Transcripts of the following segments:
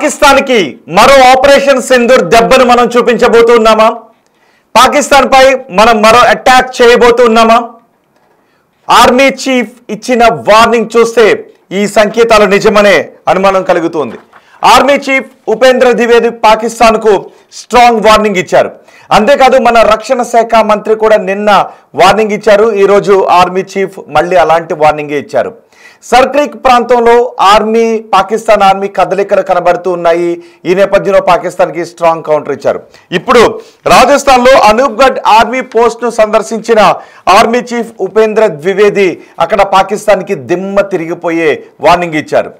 పాకిస్తాన్ కి మరో ఆపరేషన్ సింధూర్ దెబ్బను మనం చూపించబోతున్నామా? పాకిస్తాన్ పై మనం మరో అటాక్ చేయబోతున్నామా? ఆర్మీ చీఫ్ ఇచ్చిన వార్నింగ్ చూస్తే ఈ సంకేతాలు నిజమనే అనుమానం కలుగుతుంది. ఆర్మీ చీఫ్ ఉపేంద్ర ద్వివేది పాకిస్తాన్ కు స్ట్రాంగ్ వార్నింగ్ ఇచ్చారు. అంతేకాదు మన రక్షణ శాఖ మంత్రి కూడా నిన్న వార్నింగ్ ఇచ్చారు. ఈ రోజు ఆర్మీ చీఫ్ మళ్ళీ అలాంటి వార్నింగ్ ఇచ్చారు. సర్క్రిక్ ప్రాంతంలో పాకిస్తాన్ ఆర్మీ కదలికలు కనబడుతూ ఉన్నాయి. ఈ నేపథ్యంలో పాకిస్తాన్ కి స్ట్రాంగ్ కౌంటర్ ఇచ్చారు. ఇప్పుడు రాజస్థాన్ లో అనూప్గఢ్ ఆర్మీ పోస్ట్ ను సందర్శించిన ఆర్మీ చీఫ్ ఉపేంద్ర ద్వివేది అక్కడ పాకిస్తాన్ కి దిమ్మ తిరిగిపోయే వార్నింగ్ ఇచ్చారు.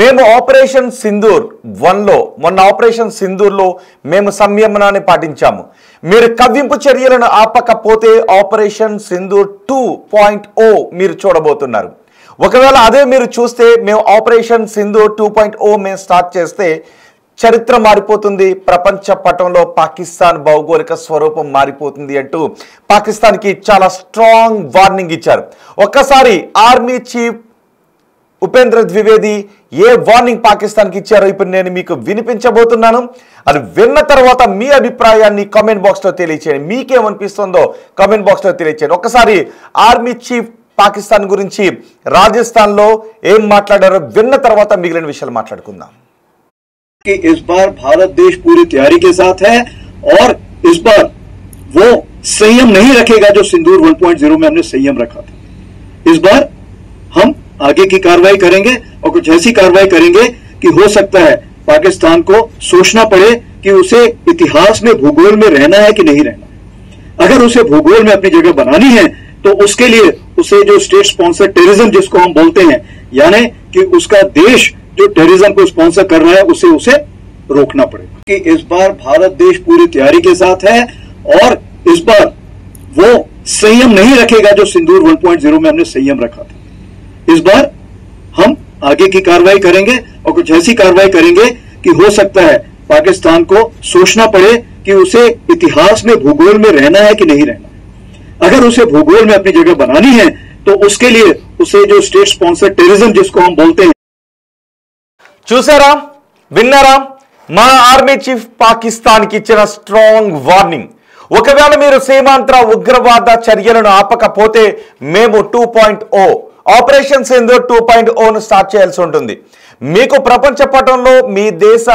మేము ఆపరేషన్ సింధూర్ 1లో మొన్న ఆపరేషన్ సింధూర్ లో మేము సంయమనాన్ని పాటించాము. మీరు కవ్వింపు చర్యలను ఆపకపోతే ఆపరేషన్ సింధూర్ 2.0 మీరు చూడబోతున్నారు. ఒకవేళ అదే మీరు చూస్తే మేము ఆపరేషన్ సింధూర్ 2.0 మేము స్టార్ట్ చేస్తే చరిత్ర మారిపోతుంది, ప్రపంచ పటంలో పాకిస్తాన్ భౌగోళిక స్వరూపం మారిపోతుంది అంటూ పాకిస్తాన్కి చాలా స్ట్రాంగ్ వార్నింగ్ ఇచ్చారు. ఒక్కసారి ఆర్మీ చీఫ్ ఉపేంద్ర ద్వివేది ఏ వార్నింగ్ పాకిస్తాన్కి ఇచ్చారో ఇప్పుడు నేను మీకు వినిపించబోతున్నాను. అది విన్న తర్వాత మీ అభిప్రాయాన్ని కామెంట్ బాక్స్లో తెలియచేయండి. మీకేమనిపిస్తుందో కామెంట్ బాక్స్లో తెలియచేయండి. ఒకసారి ఆర్మీ చీఫ్ పాకిస్తాన్ గురించి రాజస్థాన్ లో ఏం మాట్లాడారో విన్న తర్వాత మిగిలిన విషయాలు మాట్లాడుకుందాం. कि इस बार भारत देश पूरी तैयारी के साथ है और इस बार वो संयम नहीं रखेगा जो सिंदूर 1.0 में हमने संयम रखा था. इस बार हम आगे की कार्रवाई करेंगे और कुछ ऐसी कार्रवाई करेंगे कि हो सकता है पाकिस्तान को सोचना पड़े कि उसे इतिहास में भूगोल में रहना है कि नहीं रहना. अगर उसे भूगोल में अपनी जगह बनानी है तो उसके लिए उसे जो स्टेट स्पॉन्सर टेररिज्म जिसको हम बोलते हैं, यानी कि उसका देश जो टेररिज्म को स्पॉन्सर कर रहा है उसे रोकना पड़ेगा. कि इस बार भारत देश पूरी तैयारी के साथ है और इस बार वो संयम नहीं रखेगा जो सिंदूर 1.0 में हमने संयम रखा था. इस बार हम आगे की कार्रवाई करेंगे और कुछ ऐसी कार्रवाई करेंगे कि हो सकता है पाकिस्तान को सोचना पड़े कि उसे इतिहास में भूगोल में रहना है कि नहीं रहना. अगर उसे भूगोल में अपनी जगह बनानी है तो उसके लिए उसे जो स्टेट स्पॉन्सर टेररिज्म जिसको हम बोलते हैं. చూసారా, విన్నారా? మా ఆర్మీ చీఫ్ పాకిస్తాన్ కి ఇచ్చిన స్ట్రాంగ్ వార్నింగ్. ఒకవేళ మీరు సీమాంధ్ర ఉగ్రవాద చర్యలను ఆపకపోతే మేము 2.0 ఆపరేషన్ సింధూర్ 2.0 ను స్టార్ట్ చేయాల్సి ఉంటుంది. మీకు ప్రపంచ పటంలో మీ దేశ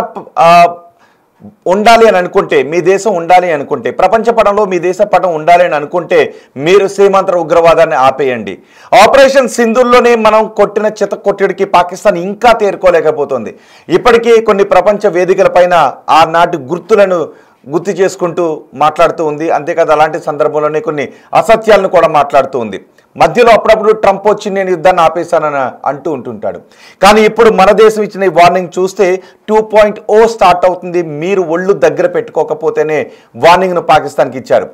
ఉండాలి అని అనుకుంటే, మీ దేశం ఉండాలి అనుకుంటే, ప్రపంచ పటంలో మీ దేశ పటం ఉండాలి అని అనుకుంటే మీరు సీమాంధ్ర ఉగ్రవాదాన్ని ఆపేయండి. ఆపరేషన్ సింధూర్లోనే మనం కొట్టిన చితకొట్టుడికి పాకిస్తాన్ ఇంకా తేరుకోలేకపోతుంది. ఇప్పటికీ కొన్ని ప్రపంచ వేదికలపైన ఆనాటి గుర్తులను గుర్తు చేసుకుంటూ మాట్లాడుతూ ఉంది. అంతేకాదు అలాంటి సందర్భంలోనే కొన్ని అసత్యాలను కూడా మాట్లాడుతూ ఉంది. మధ్యలో అప్పుడప్పుడు ట్రంప్ వచ్చి నేను యుద్ధాన్ని ఆపేశానని అంటూ ఉంటుంటాడు. కానీ ఇప్పుడు మన దేశం ఇచ్చిన ఈ వార్నింగ్ చూస్తే 2.0 స్టార్ట్ అవుతుంది. మీరు ఒళ్ళు దగ్గర పెట్టుకోకపోతేనే వార్నింగ్ను పాకిస్తాన్కి ఇచ్చారు.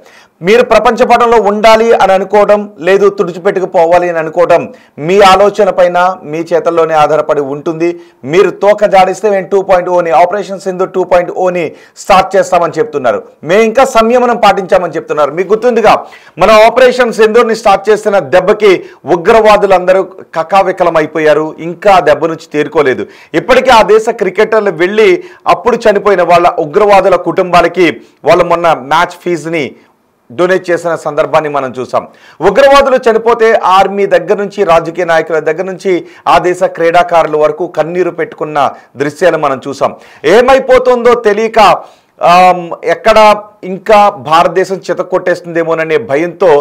మీరు ప్రపంచ పటంలో ఉండాలి అని అనుకోవడం, లేదు తుడిచిపెట్టుకుపోవాలి అని అనుకోవడం మీ ఆలోచన పైన మీ చేతల్లోనే ఆధారపడి ఉంటుంది. మీరు తోక జాడిస్తే మేము 2.0ని ఆపరేషన్ సింధూర్ 2.0ని స్టార్ట్ చేస్తామని చెప్తున్నారు. మేము ఇంకా సంయమనం పాటించామని చెప్తున్నారు. మీకు గుర్తుందిగా మనం ఆపరేషన్ సింధూర్ని స్టార్ట్ చేస్తున్న దెబ్బకి ఉగ్రవాదులందరూ కకావికలం అయిపోయారు. ఇంకా దెబ్బ నుంచి తేరుకోలేదు. ఇప్పటికీ ఆ దేశ క్రికెటర్లు వెళ్ళి అప్పుడు చనిపోయిన వాళ్ళ ఉగ్రవాదుల కుటుంబాలకి వాళ్ళు మొన్న మ్యాచ్ ఫీజుని డొనేట్ చేసిన సందర్భాన్ని మనం చూసాం. ఉగ్రవాదులు చనిపోతే ఆర్మీ దగ్గర నుంచి, రాజకీయ నాయకుల దగ్గర నుంచి ఆ దేశ క్రీడాకారుల వరకు కన్నీరు పెట్టుకున్న దృశ్యాలు మనం చూసాం. ఏమైపోతుందో తెలియక ఎక్కడ ఇంకా భారతదేశం చితకొట్టేస్తుందేమోననే భయంతో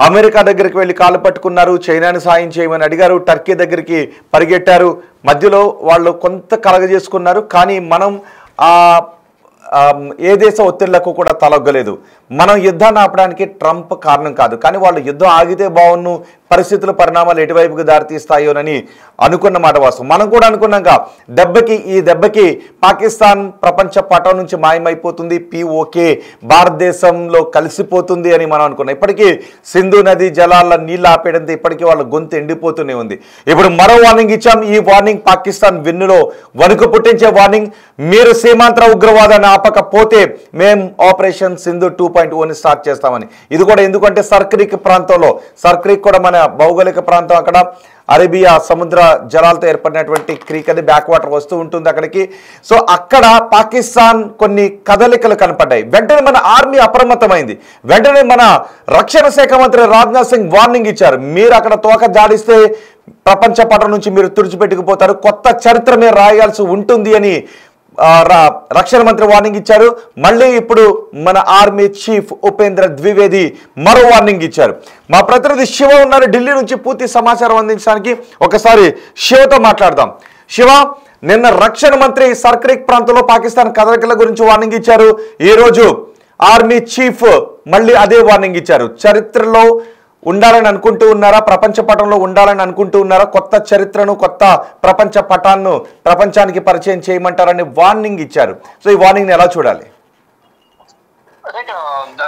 అమెరికా దగ్గరికి వెళ్ళి కాళ్ళు పట్టుకున్నారు. చైనాని సాయం చేయమని అడిగారు. టర్కీ దగ్గరికి పరిగెట్టారు. మధ్యలో వాళ్ళు కొంత కలగజేసుకున్నారు. కానీ మనం ఏ దేశ ఒత్తిళ్లకు కూడా తలొగ్గలేదు. మనం యుద్ధాన్ని ఆపడానికి ట్రంప్ కారణం కాదు. కానీ వాళ్ళు యుద్ధం ఆగితే బాగున్ను, పరిస్థితుల పరిణామాలు ఎటువైపుకి దారితీస్తాయోనని అనుకున్న మాట వాస్తవం. మనం కూడా అనుకున్నాక ఈ దెబ్బకి పాకిస్తాన్ ప్రపంచ పటం నుంచి మాయమైపోతుంది, POK భారతదేశంలో కలిసిపోతుంది అని మనం అనుకున్నాం. ఇప్పటికీ సింధు నది జలాల నీళ్ళు ఆపేయడంతో ఇప్పటికీ వాళ్ళ గొంతు ఎండిపోతూనే ఉంది. ఇప్పుడు మరో వార్నింగ్ ఇచ్చాం. ఈ వార్నింగ్ పాకిస్తాన్ వెన్నులో వణుకు పుట్టించే వార్నింగ్. మీరు సీమాంధ్ర ఉగ్రవాదాన్ని ఆపకపోతే మేము ఆపరేషన్ సింధూర్ 2.0ని స్టార్ట్ చేస్తామని. ఇది కూడా ఎందుకంటే సర్క్రిక్ ప్రాంతంలో, సర్క్రిక్ కూడా మన భౌగోళిక ప్రాంతం అక్కడ అరేబియా సముద్ర జలాలతో ఏర్పడినటువంటి క్రీక్ అది బ్యాక్ వాటర్ వస్తూ ఉంటుంది అక్కడికి. సో అక్కడ పాకిస్తాన్ కొన్ని కదలికలు కనపడ్డాయి. వెంటనే మన ఆర్మీ అప్రమత్తమైంది. వెంటనే మన రక్షణ శాఖ మంత్రి రాజ్నాథ్ సింగ్ వార్నింగ్ ఇచ్చారు, మీరు అక్కడ తోక జాడిస్తే ప్రపంచ పటం నుంచి మీరు తుడిచిపెట్టుకుపోతారు, కొత్త చరిత్ర మీరు రాయాల్సి ఉంటుంది అని రక్షణ మంత్రి వార్నింగ్ ఇచ్చారు. మళ్ళీ ఇప్పుడు మన ఆర్మీ చీఫ్ ఉపేంద్ర ద్వివేది మరో వార్నింగ్ ఇచ్చారు. మా ప్రతినిధి శివ ఉన్నారు ఢిల్లీ నుంచి పూర్తి సమాచారం అందించడానికి. ఒకసారి శివతో మాట్లాడదాం. శివ, నిన్న రక్షణ మంత్రి సర్క్రిక్ ప్రాంతంలో పాకిస్తాన్ కదలికల గురించి వార్నింగ్ ఇచ్చారు. ఈ రోజు ఆర్మీ చీఫ్ మళ్ళీ అదే వార్నింగ్ ఇచ్చారు. చరిత్రలో ఉండాలని అనుకుంటూ ఉన్నారా, ప్రపంచ పటంలో ఉండాలని అనుకుంటూ ఉన్నారా, కొత్త చరిత్రను కొత్త ప్రపంచ పటాన్ని ప్రపంచానికి పరిచయం చేయమంటారని వార్నింగ్ ఇచ్చారు. సో ఈ వార్నింగ్ ఎలా చూడాలి?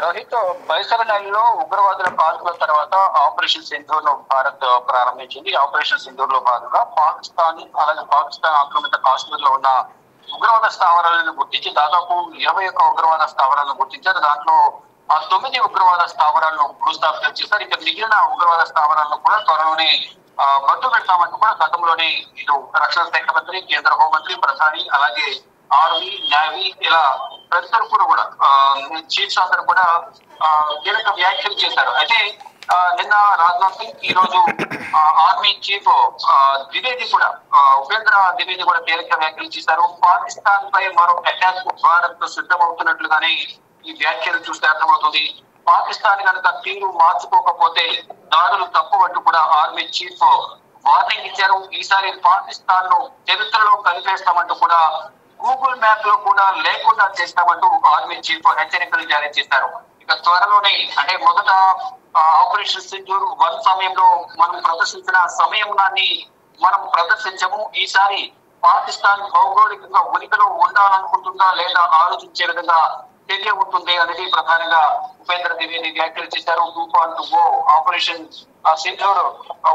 రోహిత్, పరిసర నెలలో ఉగ్రవాదుల కాల్పుల తర్వాత ఆపరేషన్ సింధూర్ ను భారత్ ప్రారంభించింది. ఆపరేషన్ సింధూర్ లో భాగంగా పాకిస్తాన్ అలాగే పాకిస్తాన్ ఆక్రమిత కాశ్మీర్ లో ఉన్న ఉగ్రవాద స్థావరాలను గుర్తించి దాదాపు 21 ఉగ్రవాద స్థావరాలను గుర్తించారు. దాంట్లో 9 ఉగ్రవాద స్థావరాలను భూస్థాపితం చేశారు. ఇక మిగిలిన ఉగ్రవాద స్థావరాలను కూడా త్వరలోనే మట్టు పెడతామంటూ కూడా గతంలోనే ఇటు రక్షణ శాఖ మంత్రి, కేంద్ర హోంమంత్రి, ప్రధాని, అలాగే ఆర్మీ, నేవీ ఇలా ప్రతి తరపున కూడా చీఫ్స్ అందరూ కూడా కీలక వ్యాఖ్యలు చేశారు. అయితే నిన్న రాజ్నాథ్ సింగ్, ఈ రోజు ఆర్మీ చీఫ్ ద్వివేది కూడా ఉపేంద్ర ద్వివేది కూడా కీలక వ్యాఖ్యలు చేశారు. పాకిస్తాన్ పై మరో అటాక్ భారత్ సిద్ధమవుతున్నట్లుగానే ఈ వ్యాఖ్యలు చూస్తే అర్థమవుతుంది. పాకిస్తాన్ కనుక తీరు మార్చుకోకపోతే దాడులు తప్పవంటూ కూడా ఆర్మీ చీఫ్ వార్నింగ్ ఇచ్చారు. ఈసారి పాకిస్తాన్ ను చరిత్రలో కలిపేస్తామంటూ కూడా గూగుల్ మ్యాప్ లో కూడా లేకుండా చేస్తామంటూ ఆర్మీ చీఫ్ హెచ్చరికలు జారీ చేశారు. ఇక త్వరలోనే అంటే మొదట ఆపరేషన్ సింధూర్ 1 సమయంలో మనం ప్రదర్శించిన సమయాన్ని మనం ప్రదర్శించము. ఈసారి పాకిస్తాన్ భౌగోళికంగా ఉనికిలో ఉండాలనుకుంటుందా లేదా ఆలోచించే విధంగా చర్య ఉంటుంది అనేది ప్రధానంగా ఉపేంద్ర ద్వివేది వ్యాఖ్యలు చేశారు. 2.0 ఆపరేషన్ సింధూర్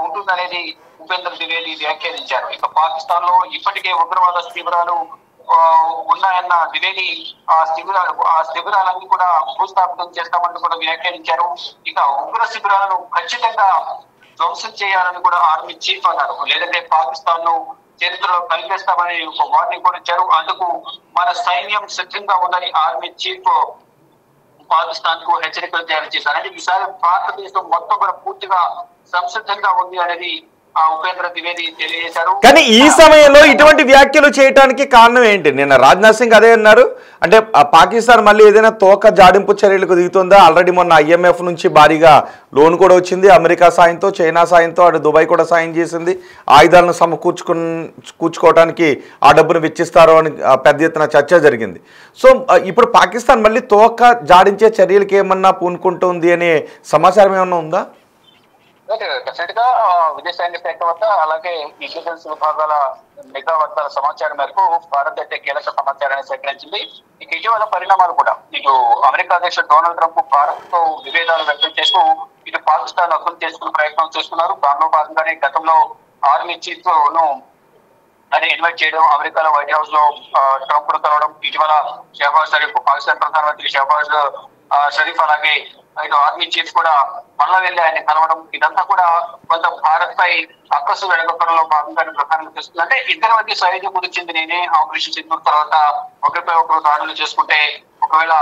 ఉంటుందనేది ఉపేంద్ర ద్వివేది వ్యాఖ్యానించారు. ఇక పాకిస్తాన్ లో ఇప్పటికే ఉగ్రవాద శిబిరాలు ఉన్నాయన్న ద్వివేది ఆ శిబిరాలన్నీ కూడా భూస్థాపితం చేస్తామని కూడా వ్యాఖ్యానించారు. ఇక ఉగ్ర శిబిరాలను ఖచ్చితంగా ధ్వంసం చేయాలని కూడా ఆర్మీ చీఫ్ అన్నారు. లేదంటే పాకిస్తాన్ ను చరిత్రలో కలిపేస్తామని ఒక వార్నింగ్ కూడా ఇచ్చారు. అందుకు మన సైన్యం సిద్ధంగా ఉందని ఆర్మీ చీఫ్ పాకిస్తాన్ కు హెచ్చరికలు జారీ చేశారు. అంటే ఈసారి భారతదేశం మొత్తం కూడా పూర్తిగా సంసిద్ధంగా ఉంది అనేది ఉపేంద్ర ద్వివేది తెలియజేశారు. కానీ ఈ సమయంలో ఇటువంటి వ్యాఖ్యలు చేయడానికి కారణం ఏంటి? నిన్న రాజ్నాథ్ సింగ్ అదే అన్నారు. అంటే పాకిస్తాన్ మళ్ళీ ఏదైనా తోక జాడింపు చర్యలకు దిగుతుందా? ఆల్రెడీ మొన్న IMF నుంచి భారీగా లోన్ కూడా వచ్చింది. అమెరికా సాయంతో, చైనా సాయంతో, అటు దుబాయ్ కూడా సాయం చేసింది. ఆయుధాలను కూర్చుకోవడానికి ఆ డబ్బును వెచ్చిస్తారు అని పెద్ద ఎత్తున చర్చ జరిగింది. సో ఇప్పుడు పాకిస్తాన్ మళ్ళీ తోక జాడించే చర్యలకు ఏమన్నా పూనుకుంటుంది అనే సమాచారం ఏమన్నా ఉందా? డెఫినెట్ గా విదేశాంగ శాఖ వద్ద అలాగే ఇంటెలిజెన్స్ విభాగాల నిఘా వర్గాల సమాచారం మేరకు భారత్ అయితే కీలక సమాచారాన్ని సేకరించింది. ఇక ఇటీవల పరిణామాలు కూడా ఇటు అమెరికా అధ్యక్షుడు డొనాల్డ్ ట్రంప్ భారత్ తో విభేదాలు వ్యక్తం చేస్తూ ఇటు పాకిస్తాన్ అర్థం చేసుకునే ప్రయత్నం చేస్తున్నారు. దానిలో భాగంగానే గతంలో ఆర్మీ చీఫ్ ను అని ఇన్వైట్ చేయడం, అమెరికాలో వైట్ హౌస్ లో ట్రంప్ ను కలవడం, ఇటీవల షహబాజ్ షరీఫ్ పాకిస్తాన్ ప్రధానమంత్రి షహబాజ్ షరీఫ్ అలాగే ఇటు ఆర్మీ చీఫ్ కూడా మళ్ళా వెళ్ళి ఆయన కలవడం, ఇదంతా కూడా కొంత భారత్ పై అక్కసు వెడగొట్టడంలో భాగంగానే ప్రధానంగా తెలుస్తుంది. అంటే ఇద్దరి మధ్య సైన్యం కుదిర్చింది నేనే. ఆపరేషన్ సింధూర్ తర్వాత ఒకరిపై ఒకరు దాడులు చేసుకుంటే ఒకవేళ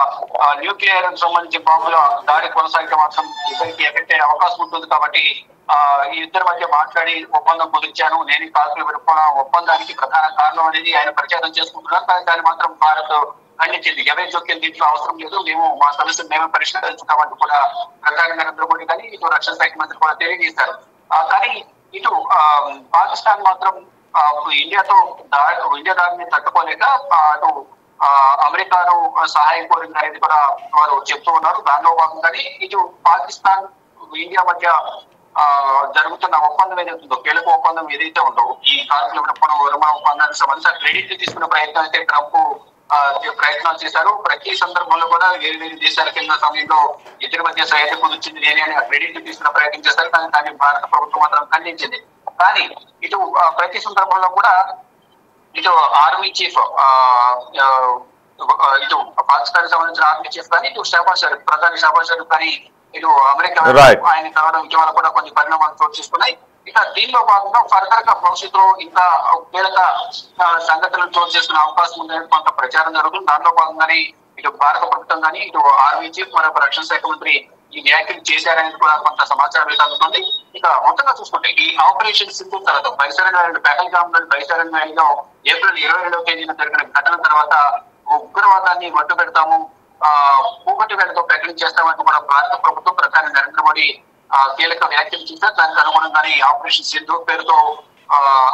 న్యూక్లియర్ సంబంధించి బాంబుల దాడి కొనసాగితే మాత్రం ఇద్దరికి ఎఫెక్ట్ అయ్యే అవకాశం ఉంటుంది. కాబట్టి ఈ ఇద్దరి మధ్య మాట్లాడి ఒప్పందం కుదిర్చాను, నేను కాల్పులు పెట్టుకున్న ఒప్పందానికి ప్రధాన కారణం అనేది ఆయన ప్రచారం చేసుకుంటున్నారు. కానీ దాన్ని మాత్రం భారత్ ఖండించింది. ఎవరి జోక్యం దీంట్లో అవసరం లేదు, మేము మా సమస్యను మేమే పరిష్కరించుకుంటామంటూ కూడా ప్రధాని నరేంద్ర మోడీ కానీ ఇటు రక్షణ శాఖ మంత్రి కూడా తెలియజేశారు. కానీ ఇటు పాకిస్తాన్ మాత్రం ఇండియా దాడిని తట్టుకోలేక అటు అమెరికాను సహాయం కోరింది అనేది కూడా వారు చెప్తూ ఉన్నారు. దానిలో భాగంగానే ఇటు పాకిస్తాన్ ఇండియా మధ్య జరుగుతున్న ఒప్పందం ఏదైతుందో, కీలక ఒప్పందం ఏదైతే ఉందో ఈ కాల్పుల విరమణ ఒప్పందానికి సంబంధించిన క్రెడిట్ తీసుకునే ప్రయత్నం అయితే ట్రంప్ ప్రయత్నాలు చేశారు. ప్రతి సందర్భంలో కూడా వేరు వేరు దేశాల కింద సమయంలో ఇద్దరి మధ్య సహాయం కుదిర్చింది నేనే అని క్రెడిట్ తీసుకునే ప్రయత్నం చేశారు. కానీ దాన్ని భారత ప్రభుత్వం మాత్రం ఖండించింది. కానీ ఇటు ప్రతి సందర్భంలో కూడా ఇటు ఆర్మీ చీఫ్ ఇటు పాకిస్తాన్ సంబంధించిన ఆర్మీ చీఫ్ కానీ ఇటు షహబాజ్ షరీఫ్ ప్రధాని షహబాజ్ షరీఫ్ కానీ ఇటు అమెరికా ఆయన కావడం ఇటీవల కూడా కొన్ని పరిణామాలు చోటు చేసుకున్నాయి. ఇక దీనిలో భాగంగా ఫర్దర్ గా భవిష్యత్తులో ఇంకా కీలక సంఘటనలు చోటు చేసుకునే అవకాశం ఉందని కొంత ప్రచారం జరుగుతుంది. దానిలో భాగంగానే ఇటు భారత ప్రభుత్వం కానీ ఇటు ఆర్మీ చీఫ్ మరొక రక్షణ శాఖ మంత్రి ఈ వ్యాఖ్యలు చేశారనేది కూడా కొంత సమాచారం అందుతుంది. ఇక మొత్తంగా చూసుకుంటే ఈ ఆపరేషన్ సింధూర్ తర్వాత బైసరన్ వ్యాలీలో ఏప్రిల్ 22వ తేదీన జరిగిన ఘటన తర్వాత ఉగ్రవాదాన్ని మట్టు పెడతాము, పూకటి వేళతో ప్రకటించేస్తామంటూ కూడా భారత ప్రభుత్వం ప్రధాని నరేంద్ర మోడీ కీలక వ్యాఖ్యలు చేశారు. దానికి అనుగుణంగానే ఆపరేషన్ సింధూర్ పేరుతో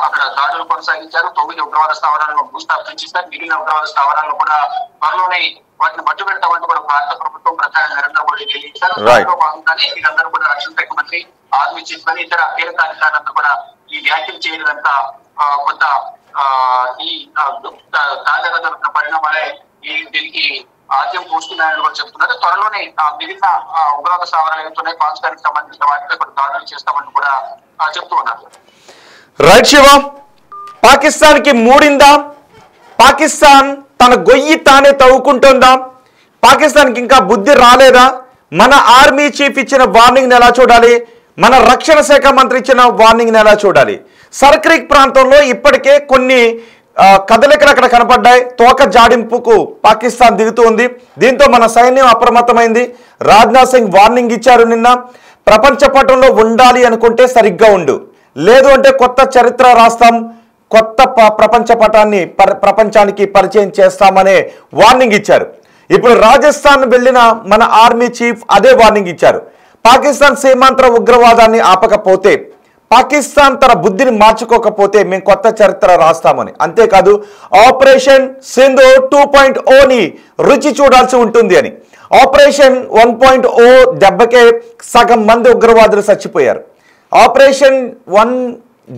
అక్కడ దాడులు కొనసాగించారు. 9 ఉగ్రవాద స్థావరాలను భూస్థాపన చేశారు. మిగిలిన ఉగ్రవాద స్థావరాలను కూడా త్వరలోనే వాటిని మట్టు పెడతామంటూ కూడా భారత ప్రభుత్వం ప్రధాని నరేంద్ర మోడీ తెలియజేశారు. దానిలో భాగంగానే వీరందరూ కూడా రక్షణ శాఖ మంత్రి, ఆర్మీ చీఫ్ అని ఇతర కీలక అధికారులంతా కూడా ఈ వ్యాఖ్యలు చేయడంతా కొంత ఈ తాజాగా జరుగుతున్న పరిణామాలే దీనికి ఆద్యం పోస్తున్నాయని కూడా చెప్తున్నారు. త్వరలోనే మిగిలిన ఉగ్రవాద స్థావరాలు ఏవైతున్నాయి పాకిస్తాన్కి సంబంధించిన వాటిపై కూడా దాడులు చేస్తామని కూడా చెప్తూ ఉన్నారు. రైట్ శివ, పాకిస్తాన్ కి మూడిందా? పాకిస్తాన్ తన గొయ్యి తానే తవ్వుకుంటుందా? పాకిస్తాన్ కి ఇంకా బుద్ధి రాలేదా? మన ఆర్మీ చీఫ్ ఇచ్చిన వార్నింగ్ ఎలా చూడాలి? మన రక్షణ శాఖ మంత్రి ఇచ్చిన వార్నింగ్ ఎలా చూడాలి? సర్క్రిక్ ప్రాంతంలో ఇప్పటికే కొన్ని కదలికలు అక్కడ కనపడ్డాయి. తోక జాడింపుకు పాకిస్తాన్ దిగుతూ ఉంది. దీంతో మన సైన్యం అప్రమత్తమైంది. రాజ్నాథ్ సింగ్ వార్నింగ్ ఇచ్చారు నిన్న. ప్రపంచ పటంలో ఉండాలి అనుకుంటే సరిగ్గా ఉండు, లేదు అంటే కొత్త చరిత్ర రాస్తాం, కొత్త ప్రపంచ పటాన్ని ప్రపంచానికి పరిచయం చేస్తామనే వార్నింగ్ ఇచ్చారు. ఇప్పుడు రాజస్థాన్ వెళ్ళిన మన ఆర్మీ చీఫ్ అదే వార్నింగ్ ఇచ్చారు. పాకిస్తాన్ సీమాంతర ఉగ్రవాదాన్ని ఆపకపోతే, పాకిస్తాన్ తన బుద్ధిని మార్చుకోకపోతే మేము కొత్త చరిత్ర రాస్తామని. అంతేకాదు ఆపరేషన్ సింధూర్ 2.0ని రుచి చూడాల్సి ఉంటుంది అని. ఆపరేషన్ 1.0 దెబ్బకే సగం మంది ఉగ్రవాదులు చచ్చిపోయారు. ఆపరేషన్ 1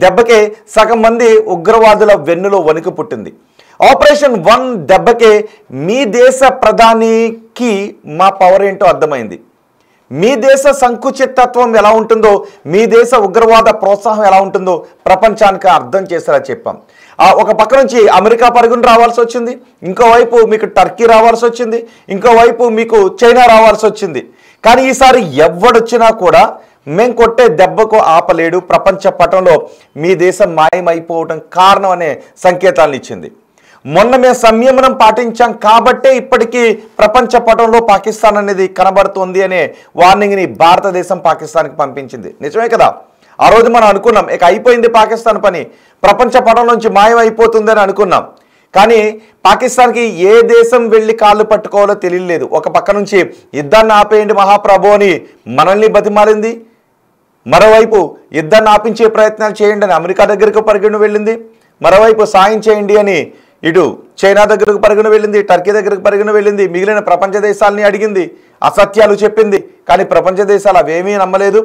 దెబ్బకే సగం మంది ఉగ్రవాదుల వెన్నులో వణుకు పుట్టింది. ఆపరేషన్ 1 దెబ్బకే మీ దేశ ప్రధానికి మా పవర్ ఏంటో అర్థమైంది. మీ దేశ సంకుచితత్వం ఎలా ఉంటుందో, మీ దేశ ఉగ్రవాద ప్రోత్సాహం ఎలా ఉంటుందో ప్రపంచానికి అర్థం చేసేలా చెప్పాం. ఒక పక్క నుంచి అమెరికా పరుగును రావాల్సి వచ్చింది, ఇంకోవైపు మీకు టర్కీ రావాల్సి వచ్చింది, ఇంకోవైపు మీకు చైనా రావాల్సి వచ్చింది. కానీ ఈసారి ఎవడొచ్చినా కూడా మేము కొట్టే దెబ్బకు ఆపలేడు, ప్రపంచ పటంలో మీ దేశం మాయమైపోవడం కారణం అనే సంకేతాలను ఇచ్చింది. మొన్న మేము సంయమనం పాటించాం కాబట్టే ఇప్పటికీ ప్రపంచ పటంలో పాకిస్తాన్ అనేది కనబడుతుంది అనే వార్నింగ్ని భారతదేశం పాకిస్తాన్కి పంపించింది. నిజమే కదా? ఆ రోజు మనం అనుకున్నాం ఇక అయిపోయింది పాకిస్తాన్ పని, ప్రపంచ పటం నుంచి మాయం అయిపోతుందని అనుకున్నాం. కానీ పాకిస్తాన్కి ఏ దేశం వెళ్ళి కాళ్ళు పట్టుకోవాలో తెలియలేదు. ఒక పక్క నుంచి యుద్ధాన్ని ఆపేయండి మహాప్రభు అని మనల్ని బతిమాలింది, మరోవైపు యుద్ధాన్ని ఆపించే ప్రయత్నాలు చేయండి అని అమెరికా దగ్గరకు పరిగెను వెళ్ళింది, మరోవైపు సాయం చేయండి అని ఇటు చైనా దగ్గరకు పరిగెను వెళ్ళింది, టర్కీ దగ్గరకు పరిగెను వెళ్ళింది, మిగిలిన ప్రపంచ దేశాలని అడిగింది, అసత్యాలు చెప్పింది. కానీ ప్రపంచ దేశాలు అవేమీ నమ్మలేదు.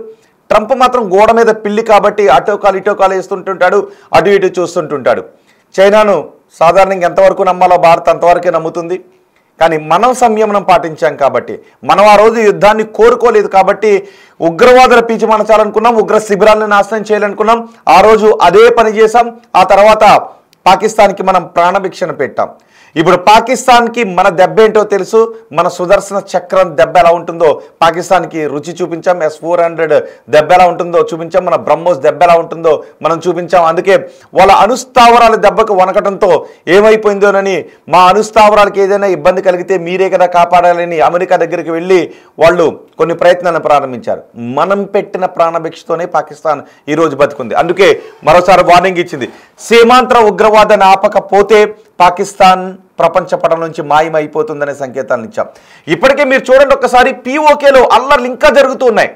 ట్రంప్ మాత్రం గోడ మీద పిల్లి కాబట్టి అటోకాలు ఇటోకాలు వేస్తుంటుంటాడు, అటు ఇటు చూస్తుంటుంటాడు. చైనాను సాధారణంగా ఎంతవరకు నమ్మాలో భారత్ అంతవరకే నమ్ముతుంది. కానీ మనం సంయమనం పాటించాం కాబట్టి, మనం ఆ రోజు యుద్ధాన్ని కోరుకోలేదు కాబట్టి ఉగ్రవాదుల పీచి మనచాలనుకున్నాం, ఉగ్ర శిబిరాలను నాశనం చేయాలనుకున్నాం. ఆ రోజు అదే పని చేశాం. ఆ తర్వాత పాకిస్తాన్కి మనం ప్రాణభిక్షణ పెట్టాం. ఇప్పుడు పాకిస్తాన్కి మన దెబ్బ ఏంటో తెలుసు. మన సుదర్శన చక్రం దెబ్బ ఎలా ఉంటుందో పాకిస్తాన్కి రుచి చూపించాం. S-400 దెబ్బ ఎలా ఉంటుందో చూపించాం. మన బ్రహ్మోస్ దెబ్బ ఎలా ఉంటుందో మనం చూపించాం. అందుకే వాళ్ళ అణుస్థావరాల దెబ్బకు వనకటంతో ఏమైపోయిందోనని, మా అణుస్థావరాలకు ఏదైనా ఇబ్బంది కలిగితే మీరే కదా కాపాడాలని అమెరికా దగ్గరికి వెళ్ళి వాళ్ళు కొన్ని ప్రయత్నాలను ప్రారంభించారు. మనం పెట్టిన ప్రాణభిక్షతోనే పాకిస్తాన్ ఈరోజు బతుకుంది. అందుకే మరోసారి వార్నింగ్ ఇచ్చింది. సీమాంతర ఉగ్రవాదాన్ని ఆపకపోతే పాకిస్తాన్ ప్రపంచ పటం నుంచి మాయమైపోతుందనే సంకేతాలను ఇచ్చాం. ఇప్పటికే మీరు చూడండి ఒక్కసారి, POKలో అల్లర్లు ఇంకా జరుగుతున్నాయి.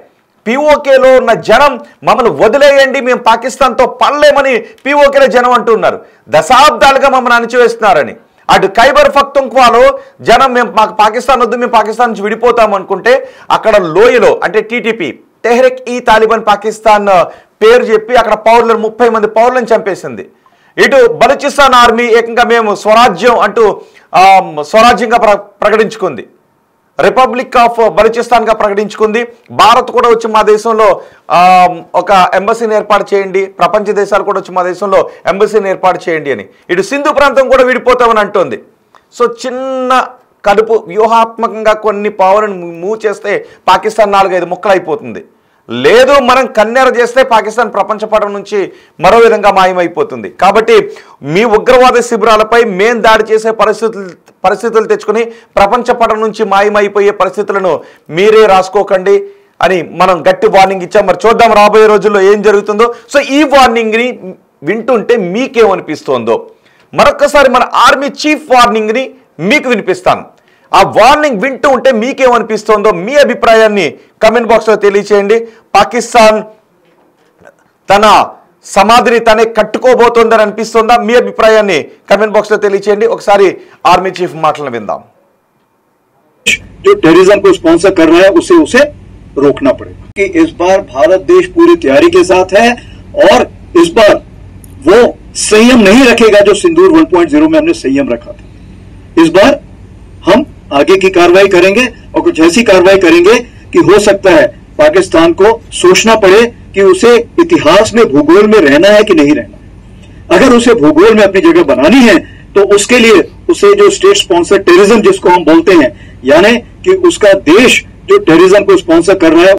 POKలో ఉన్న జనం మమ్మల్ని వదిలేయండి, మేము పాకిస్తాన్తో పడలేమని POKలో జనం అంటున్నారు. దశాబ్దాలుగా మమ్మల్ని అణచివేస్తున్నారని. అటు ఖైబర్ పఖ్తూన్ఖ్వాలో జనం మాకు పాకిస్తాన్ వద్దు, మేము పాకిస్తాన్ నుంచి విడిపోతాం అనుకుంటే అక్కడ లోయలో అంటే TTP తెహ్రిక్ ఈ తాలిబాన్ పాకిస్తాన్ పేరు చెప్పి అక్కడ 30 మంది పౌరులను చంపేసింది. ఇటు బలూచిస్తాన్ ఆర్మీ ఏకంగా మేము స్వరాజ్యం అంటూ స్వరాజ్యంగా ప్రకటించుకుంది, రిపబ్లిక్ ఆఫ్ బలూచిస్తాన్గా ప్రకటించుకుంది. భారత్ కూడా వచ్చి మా దేశంలో ఒక ఎంబసీని ఏర్పాటు చేయండి, ప్రపంచ దేశాలు కూడా వచ్చి మా దేశంలో ఎంబసీని ఏర్పాటు చేయండి అని. ఇటు సింధు ప్రాంతం కూడా విడిపోతామని అంటోంది. సో చిన్న కడుపు వ్యూహాత్మకంగా కొన్ని పవర్ను మూవ్ చేస్తే పాకిస్తాన్ 4-5 ముక్కలు అయిపోతుంది. లేదు మనం కన్నెర చేస్తే పాకిస్తాన్ ప్రపంచ పటం నుంచి మరో విధంగా మాయమైపోతుంది. కాబట్టి మీ ఉగ్రవాద శిబిరాలపై మేం దాడి చేసే పరిస్థితులు తెచ్చుకుని ప్రపంచ పటం నుంచి మాయమైపోయే పరిస్థితులను మీరే రాసుకోకండి అని మనం గట్టి వార్నింగ్ ఇచ్చాం. మరి చూద్దాం రాబోయే రోజుల్లో ఏం జరుగుతుందో. సో ఈ వార్నింగ్ని వింటుంటే మీకేమనిపిస్తోందో మరొకసారి మన ఆర్మీ చీఫ్ వార్నింగ్ని మీకు వినిపిస్తాను. ఆ వార్నింగ్ వింటూ ఉంటే మీకేమనిపిస్తోందో మీ అభిప్రాయాన్ని కమెంట్ బాక్స్లో తెలియచేయండి. పాకిస్తాన్ తన సమాధిని తనే కట్టుకోబోతోందని అనిపిస్తోందా? మీ అభిప్రాయాన్ని కమెంట్ బాక్స్లో తెలియచేయండి. ఒకసారి ఆర్మీ చీఫ్ మాటలను విందాం. जो टेररिज्म को स्पॉन्सर कर रहा है उसे रोकना पड़ेगा कि इस बार भारत देश पूरी तैयारी के साथ है और इस बार वो संयम नहीं रखेगा जो सिंदूर 1.0 में हमने संयम रखा था. इस बार हम आगे की कार्रवाई करेंगे और कुछ ऐसी कार्रवाई करेंगे कि हो सकता है पाकिस्तान को सोचना पड़े कि उसे इतिहास में भूगोल में रहना है कि नहीं रहना. अगर उसे भूगोल में अपनी जगह बनानी है तो उसके लिए उसे जो स्टेट स्पॉन्सर टेररिज्म जिसको हम बोलते हैं, यानी कि उसका देश जो टेररिज्म को स्पॉन्सर कर रहा है